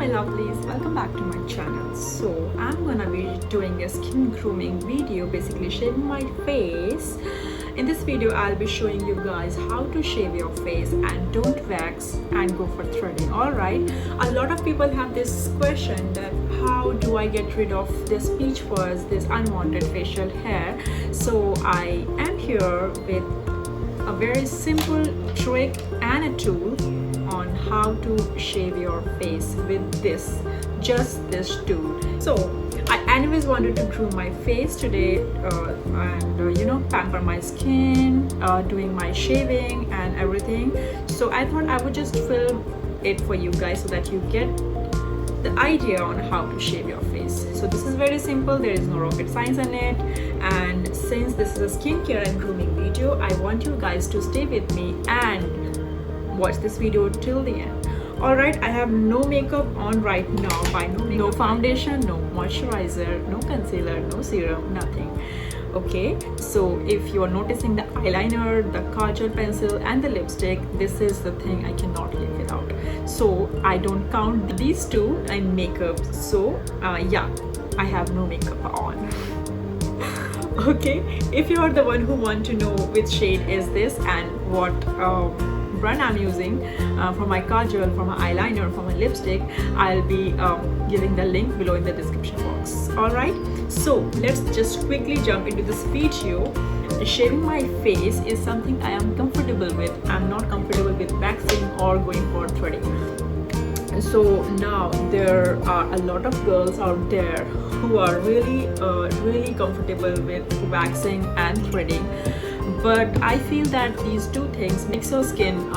my lovelies, welcome back to my channel. So I'm gonna be doing a skin grooming video, basically shaving my face. In this video I'll be showing you guys how to shave your face and don't wax and go for threading. Alright, a lot of people have this question that how do I get rid of this peach fuzz, this unwanted facial hair. So I am here with a very simple trick and a tool on how to shave your face with just this tool. So I anyways wanted to groom my face today and pamper my skin, doing my shaving and everything. So I thought I would just film it for you guys so that you get the idea on how to shave your face. So this is very simple, there is no rocket science in it, and since this is a skincare and grooming video, I want you guys to stay with me and watch this video till the end. Alright, I have no makeup on right now. No foundation, no moisturizer, no concealer, no serum, nothing. Okay, so if you are noticing the eyeliner, the kajal pencil and the lipstick, this is the thing I cannot live without. So I don't count these two in makeup. So yeah, I have no makeup on. Okay, if you are the one who want to know which shade is this and what brand I'm using for my kajal, for my eyeliner, for my lipstick, I'll be giving the link below in the description box. Alright, so let's just quickly jump into this video. Shaving my face is something I am comfortable with. I'm not comfortable with waxing or going for threading. So now there are a lot of girls out there who are really comfortable with waxing and threading, but I feel that these two things makes your skin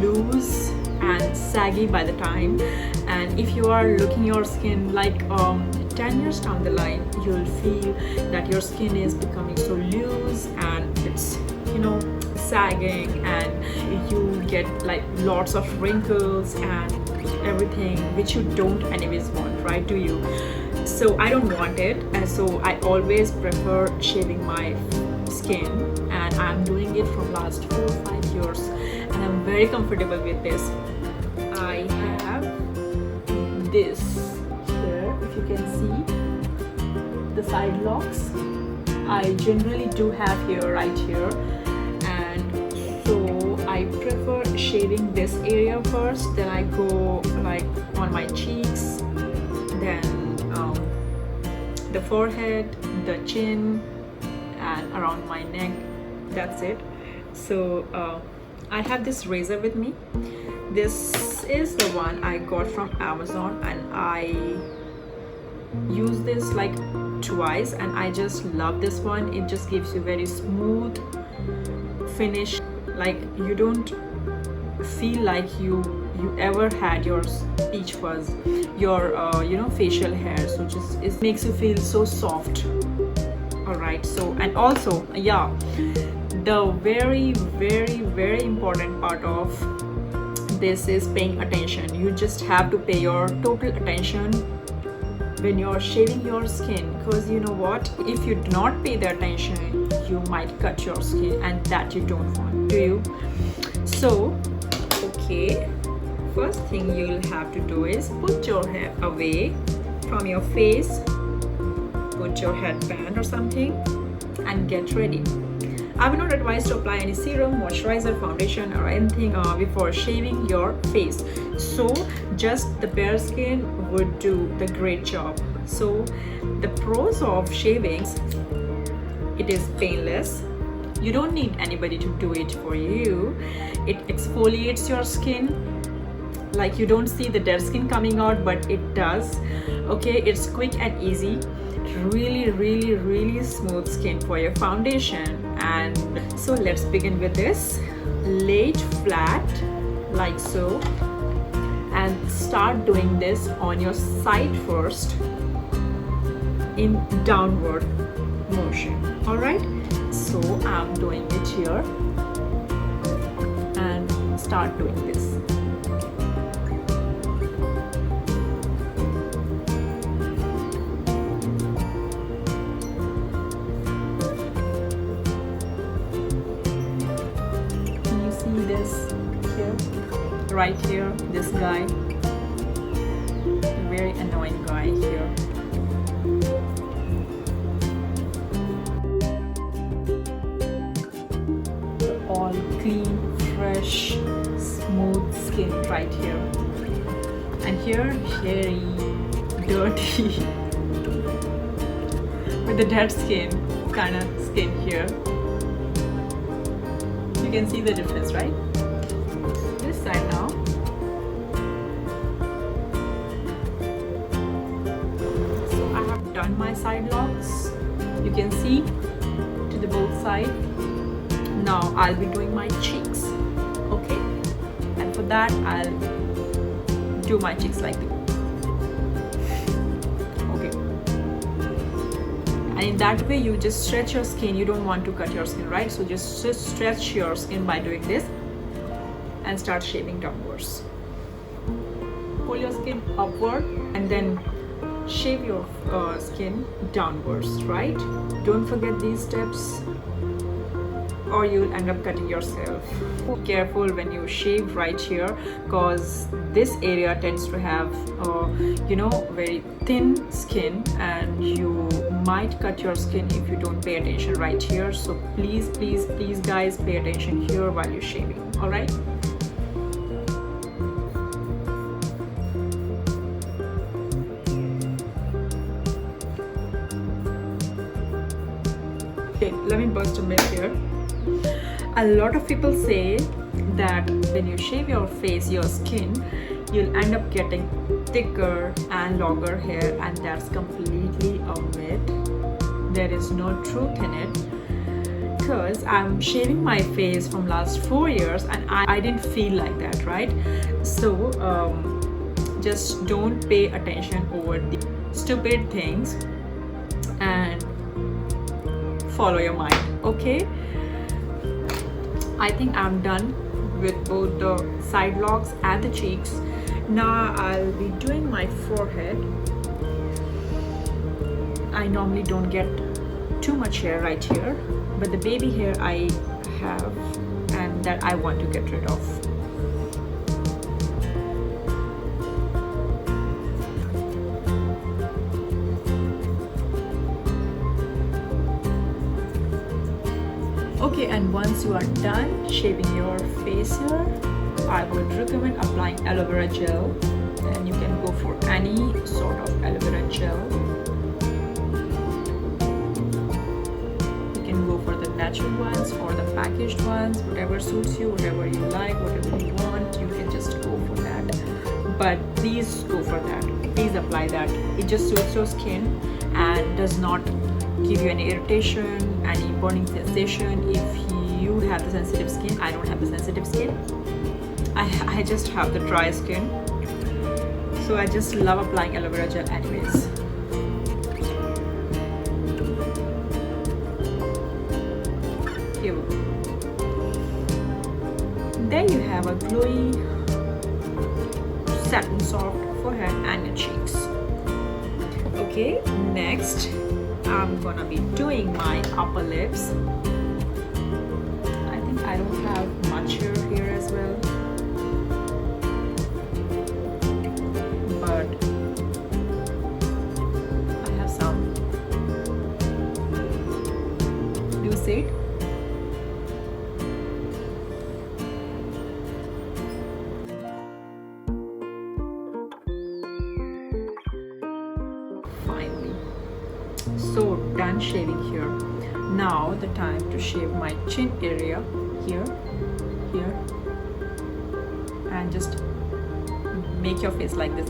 loose and saggy by the time, and if you are looking your skin like 10 years down the line, you'll feel that your skin is becoming so loose and it's sagging, and you get like lots of wrinkles and everything, which you don't anyways want, right? Do you? So I don't want it, and so I always prefer shaving my skin, and I'm doing it from last 4 or 5 years, and I'm very comfortable with this. I have this here, if you can see the side locks. I generally do have here, right here, and so I prefer shaving this area first, then I go like on my cheeks, then the forehead, the chin, and around my neck. That's it. So I have this razor with me. This is the one I got from Amazon, and I use this like twice, and I just love this one. It just gives you very smooth finish, like you don't feel like you ever had your peach fuzz, your facial hair, so just it makes you feel so soft. Alright, so and also yeah, the very important part of this is paying attention. You just have to pay your total attention when you're shaving your skin, because you know what, if you do not pay the attention, you might cut your skin, and that you don't want, do you? So okay, first thing you'll have to do is put your hair away from your face, put your headband or something, and get ready. I will not advise to apply any serum, moisturizer, foundation or anything before shaving your face. So just the bare skin would do the great job. So the pros of shaving, it is painless. You don't need anybody to do it for you. It exfoliates your skin. Like you don't see the dead skin coming out, but it does. Okay, it's quick and easy. Really smooth skin for your foundation. And so let's begin with this. Lay it flat like so, and start doing this on your side first in downward motion. Alright, so I'm doing it here and start doing this. This here, right here, this guy, very annoying guy here. All clean, fresh, smooth skin right here, and here hairy, dirty with the dead skin kind of skin here. You can see the difference, right? This side now. So I have done my side locks. You can see to the both side. Now I'll be doing my cheeks, okay? And for that I'll do my cheeks like this, okay? And in that way you just stretch your skin. You don't want to cut your skin, right? So just stretch your skin by doing this and start shaving downwards. Pull your skin upward and then shave your skin downwards, right? Don't forget these steps or you'll end up cutting yourself. Be careful when you shave right here, because this area tends to have very thin skin, and you might cut your skin if you don't pay attention right here. So please guys, pay attention here while you're shaving. All right? Okay, let me bust a myth here. A lot of people say that when you shave your face, your skin, you'll end up getting thicker and longer hair, and that's completely a myth. There is no truth in it, because I'm shaving my face from last 4 years and I didn't feel like that, right? So just don't pay attention over the stupid things and follow your mind, okay? I think I'm done with both the side locks and the cheeks. Now I'll be doing my forehead. I normally don't get too much hair right here, but the baby hair I have and that I want to get rid of. Okay, and once you are done shaving your face here, I would recommend applying aloe vera gel, and you can go for any sort of aloe vera gel. You can go for the natural ones or the packaged ones, whatever suits you, whatever you like, whatever you want, you can just go for that. But please go for that. Please apply that. It just suits your skin and does not give you any irritation, any burning sensation. If you have the sensitive skin, I don't have the sensitive skin. I just have the dry skin. So I just love applying aloe vera gel anyways. Here. There you have a glowy, satin soft forehead and your cheeks. Okay, next I'm gonna be doing my upper lips. I think I don't have much hair here as well, but I have some. Do you see it? Finally. So done shaving here. Now the time to shave my chin area here, and just make your face like this.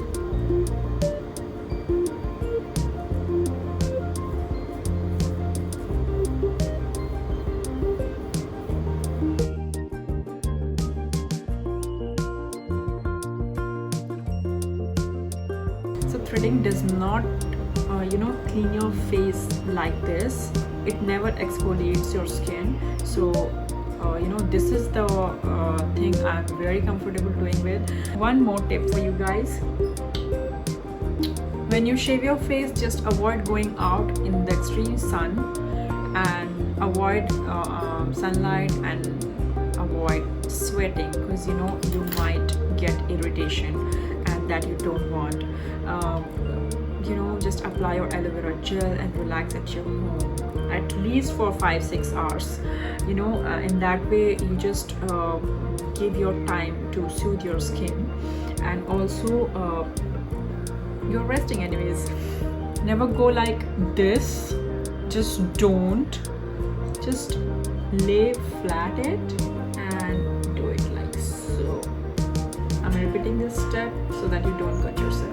So threading does not clean your face like this. It never exfoliates your skin. So this is the thing I'm very comfortable doing with. One more tip for you guys: when you shave your face, just avoid going out in the extreme sun, and avoid sunlight, and avoid sweating, because you might get irritation, and that you don't want. Just apply your aloe vera gel and relax at your home at least for 5-6 hours. In that way you just give your time to soothe your skin, and also you're resting anyways. Never go like this, just don't. Just lay flat it and do it like so. I'm repeating this step so that you don't cut yourself.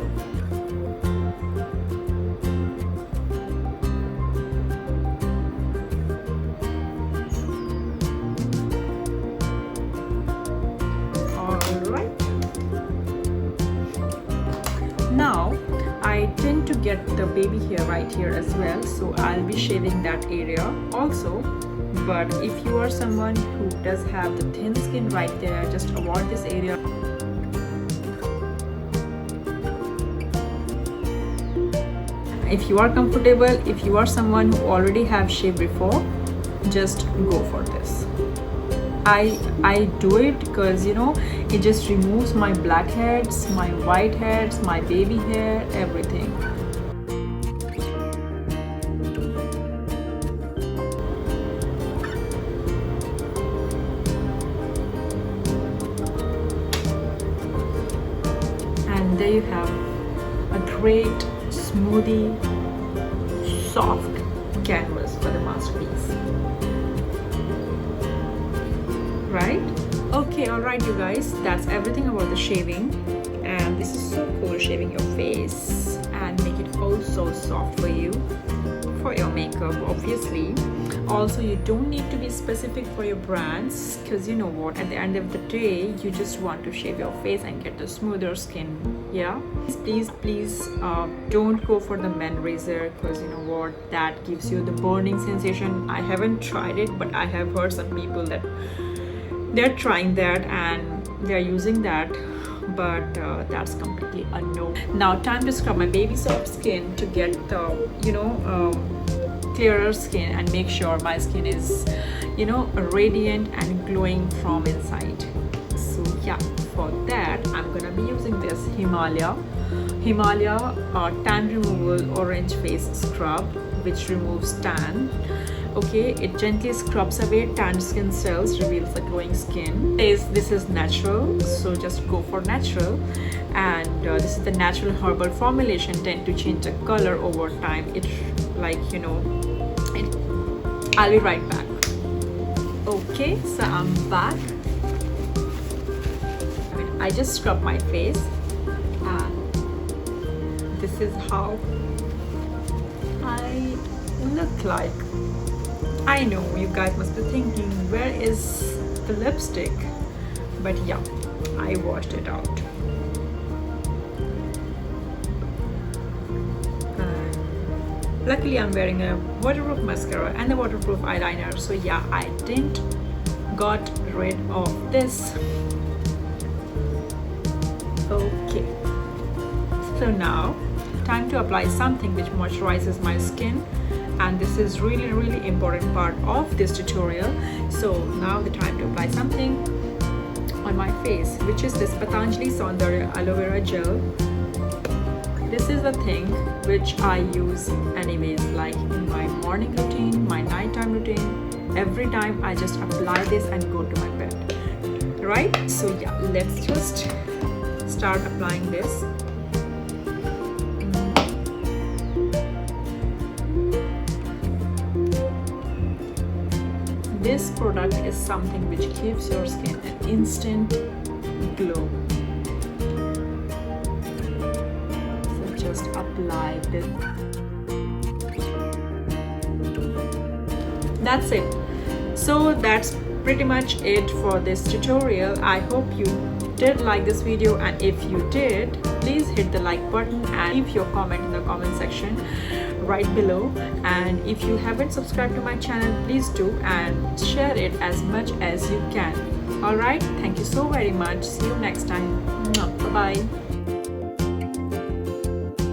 Alright. Now I tend to get the baby hair right here as well, so I'll be shaving that area also. But if you are someone who does have the thin skin right there, just avoid this area. If you are comfortable, if you are someone who already have shaved before, just go for this. I do it because it just removes my blackheads, my whiteheads, my baby hair, everything. And there you have a great smoothie soft canvas for the masterpiece, right? Okay, alright you guys, that's everything about the shaving. And this is so cool, shaving your face and make it all so soft for you, for your makeup obviously. Also, you don't need to be specific for your brands, because you know what, at the end of the day you just want to shave your face and get the smoother skin. Yeah, please don't go for the men razor, because you know what, that gives you the burning sensation. I haven't tried it, but I have heard some people that they're trying that and they're using that, but that's completely a no. Now time to scrub my baby soft skin to get the clearer skin and make sure my skin is radiant and glowing from inside. So yeah, for that I'm gonna be using this Himalaya tan removal orange face scrub, which removes tan. Okay, it gently scrubs away tanned skin cells, reveals the glowing skin. This is natural, so just go for natural. And this is the natural herbal formulation, tend to change the color over time. It I'll be right back. Okay, so I'm back. I just scrubbed my face and this is how I look like. I know you guys must be thinking, where is the lipstick? But yeah, I washed it out. Luckily I'm wearing a waterproof mascara and a waterproof eyeliner, so yeah, I didn't got rid of this. Okay, so now time to apply something which moisturizes my skin, and this is really important part of this tutorial. So now the time to apply something on my face, which is this Patanjali Saundarya aloe vera gel. This is the thing which I use anyways, like in my morning routine, my nighttime routine. Every time I just apply this and go to my bed, right? So yeah, let's just start applying this. This product is something which gives your skin an instant glow. So just apply this. That's it. So that's pretty much it for this tutorial. I hope you did like this video, and if you did, please hit the like button and leave your comment in the comment section right below. And if you haven't subscribed to my channel, please do and share it as much as you can. All right, thank you so very much. See you next time. Bye bye.